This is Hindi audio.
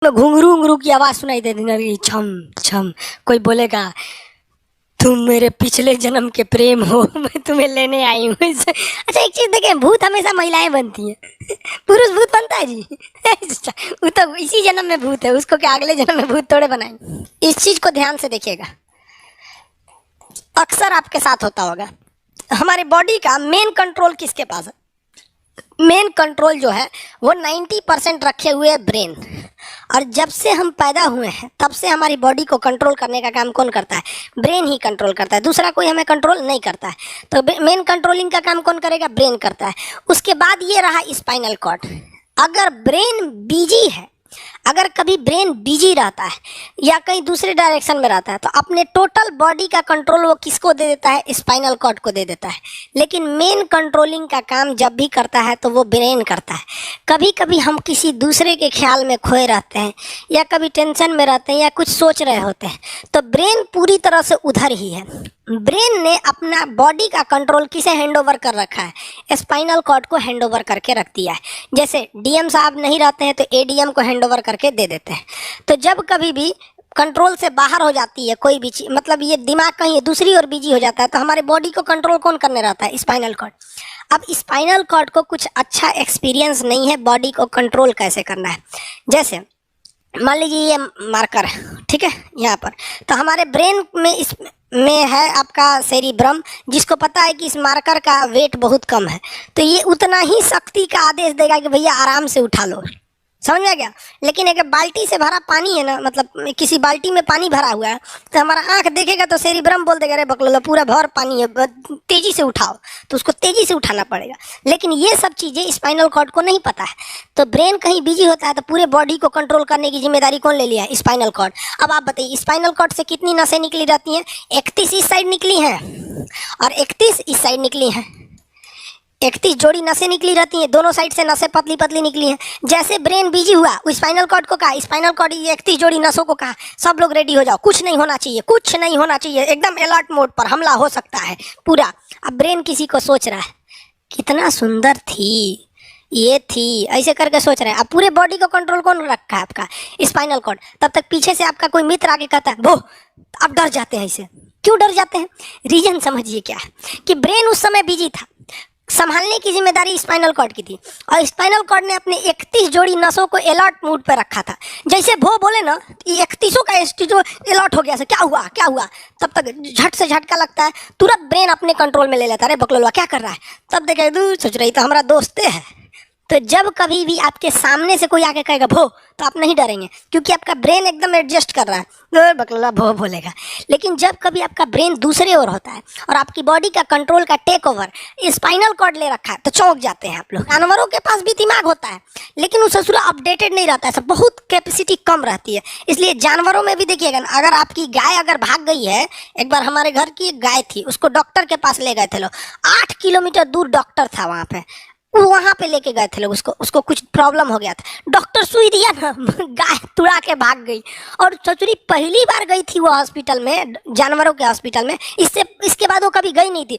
उसमें घुंघरू उंगरू की आवाज़ सुनाई दे देगी, छम छम। कोई बोलेगा तुम मेरे पिछले जन्म के प्रेम हो, मैं तुम्हें लेने आई हूँ। अच्छा एक चीज़ देखें, भूत हमेशा महिलाएं बनती हैं, पुरुष भूत बनता है जी? वो तो इसी जन्म में भूत है, उसको क्या अगले जन्म में भूत थोड़े बनाएंगे। इस चीज़ को ध्यान से देखिएगा, अक्सर आपके साथ होता होगा। हमारे बॉडी का मेन कंट्रोल किसके पास है? मेन कंट्रोल जो है वो 90% रखे हुए है ब्रेन। और जब से हम पैदा हुए हैं तब से हमारी बॉडी को कंट्रोल करने का काम कौन करता है? ब्रेन ही कंट्रोल करता है, दूसरा कोई हमें कंट्रोल नहीं करता है। तो मेन कंट्रोलिंग का काम कौन करेगा? ब्रेन करता है। उसके बाद ये रहा स्पाइनल कॉर्ड। अगर ब्रेन बिजी है, अगर कभी ब्रेन बिजी रहता है या कहीं दूसरे डायरेक्शन में रहता है, तो अपने टोटल बॉडी का कंट्रोल वो किसको दे देता है? स्पाइनल कॉर्ड को दे देता है। लेकिन मेन कंट्रोलिंग का काम जब भी करता है तो वो ब्रेन करता है। कभी कभी हम किसी दूसरे के ख्याल में खोए रहते हैं या कभी टेंशन में रहते हैं या कुछ सोच रहे होते हैं, तो ब्रेन पूरी तरह से उधर ही है। ब्रेन ने अपना बॉडी का कंट्रोल किसे हैंड ओवर कर रखा है? स्पाइनल कॉर्ड को हैंड ओवर करके रख दिया है। जैसे डीएम साहब नहीं रहते हैं तो एडीएम को हैंड ओवर करके दे देते हैं। तो जब कभी भी कंट्रोल से बाहर हो जाती है कोई भी चीज़, मतलब ये दिमाग कहीं दूसरी ओर बिजी हो जाता है, तो हमारे बॉडी को कंट्रोल कौन करने रहता है? Spinal cord. अब स्पाइनल कॉर्ड को कुछ अच्छा एक्सपीरियंस नहीं है बॉडी को कंट्रोल कैसे करना है। जैसे मान लीजिए ये मार्कर है, ठीक है, यहाँ पर, तो हमारे ब्रेन में इस में है आपका सेरिब्रम, जिसको पता है कि इस मार्कर का वेट बहुत कम है, तो ये उतना ही शक्ति का आदेश देगा कि भैया आराम से उठा लो। समझ में आ गया? लेकिन एक बाल्टी से भरा पानी है ना, मतलब किसी बाल्टी में पानी भरा हुआ है, तो हमारा आंख देखेगा तो सेरिब्रम बोल देगा अरे बकलोला पूरा भर पानी है, तेजी से उठाओ, तो उसको तेजी से उठाना पड़ेगा। लेकिन ये सब चीज़ें स्पाइनल कॉर्ड को नहीं पता है, तो ब्रेन कहीं बिजी होता है, तो पूरे बॉडी को कंट्रोल करने की जिम्मेदारी कौन ले लिया है? Spinal cord. अब आप बताइए स्पाइनल कॉर्ड से कितनी नसें निकली रहती हैं? 31 इस साइड निकली हैं और 31 इस साइड निकली हैं। 31 जोड़ी नसें निकली रहती हैं, दोनों साइड से नसें पतली पतली निकली हैं। जैसे ब्रेन बिजी हुआ, वो स्पाइनल कॉर्ड को कहा, स्पाइनल कॉर्ड 31 जोड़ी नसों को कहा सब लोग रेडी हो जाओ, कुछ नहीं होना चाहिए, कुछ नहीं होना चाहिए, एकदम अलर्ट मोड पर, हमला हो सकता है पूरा। अब ब्रेन किसी को सोच रहा है कितना सुंदर थी ये थी, ऐसे करके सोच रहे हैं। अब पूरे बॉडी को कंट्रोल कौन रखा है? आपका स्पाइनल कॉर्ड। तब तक पीछे से आपका कोई मित्र आके कहता है वो, आप डर जाते हैं। इसे क्यों डर जाते हैं? रीजन समझिए क्या है कि ब्रेन उस समय बिजी था, संभालने की जिम्मेदारी स्पाइनल कॉर्ड की थी, और स्पाइनल कॉर्ड ने अपने 31 जोड़ी नसों को अलर्ट मूड पर रखा था। जैसे वो बोले ना, 31 का जो अलर्ट हो गया, से क्या हुआ क्या हुआ, तब तक झट से झटका लगता है, तुरंत ब्रेन अपने कंट्रोल में ले लेता है, अरे बकलोलवा क्या कर रहा है? तब देखे दूर सोच रही तो हमारा दोस्त है। तो जब कभी भी आपके सामने से कोई आके कहेगा भो, तो आप नहीं डरेंगे, क्योंकि आपका ब्रेन एकदम एडजस्ट कर रहा है, बकलोला भो बोलेगा। लेकिन जब कभी आपका ब्रेन दूसरे ओर होता है और आपकी बॉडी का कंट्रोल का टेक ओवर स्पाइनल कॉर्ड ले रखा है, तो चौंक जाते हैं आप लोग। जानवरों के पास भी दिमाग होता है, लेकिन वो ससुरा अपडेटेड नहीं रहता है, सब बहुत कैपेसिटी कम रहती है। इसलिए जानवरों में भी देखिएगा, अगर आपकी गाय अगर भाग गई है, एक बार हमारे घर की एक गाय थी, उसको डॉक्टर के पास ले गए थे लोग, 8 किलोमीटर दूर डॉक्टर था वहाँ पे, वहां पे लेके गए थे लोग, उसको कुछ प्रॉब्लम हो गया था, डॉक्टर सुई दिया ना, गाय तुड़ा के भाग गई। और ससुरी पहली बार गई थी वो हॉस्पिटल में, जानवरों के हॉस्पिटल में, इसके बाद वो कभी गई नहीं थी।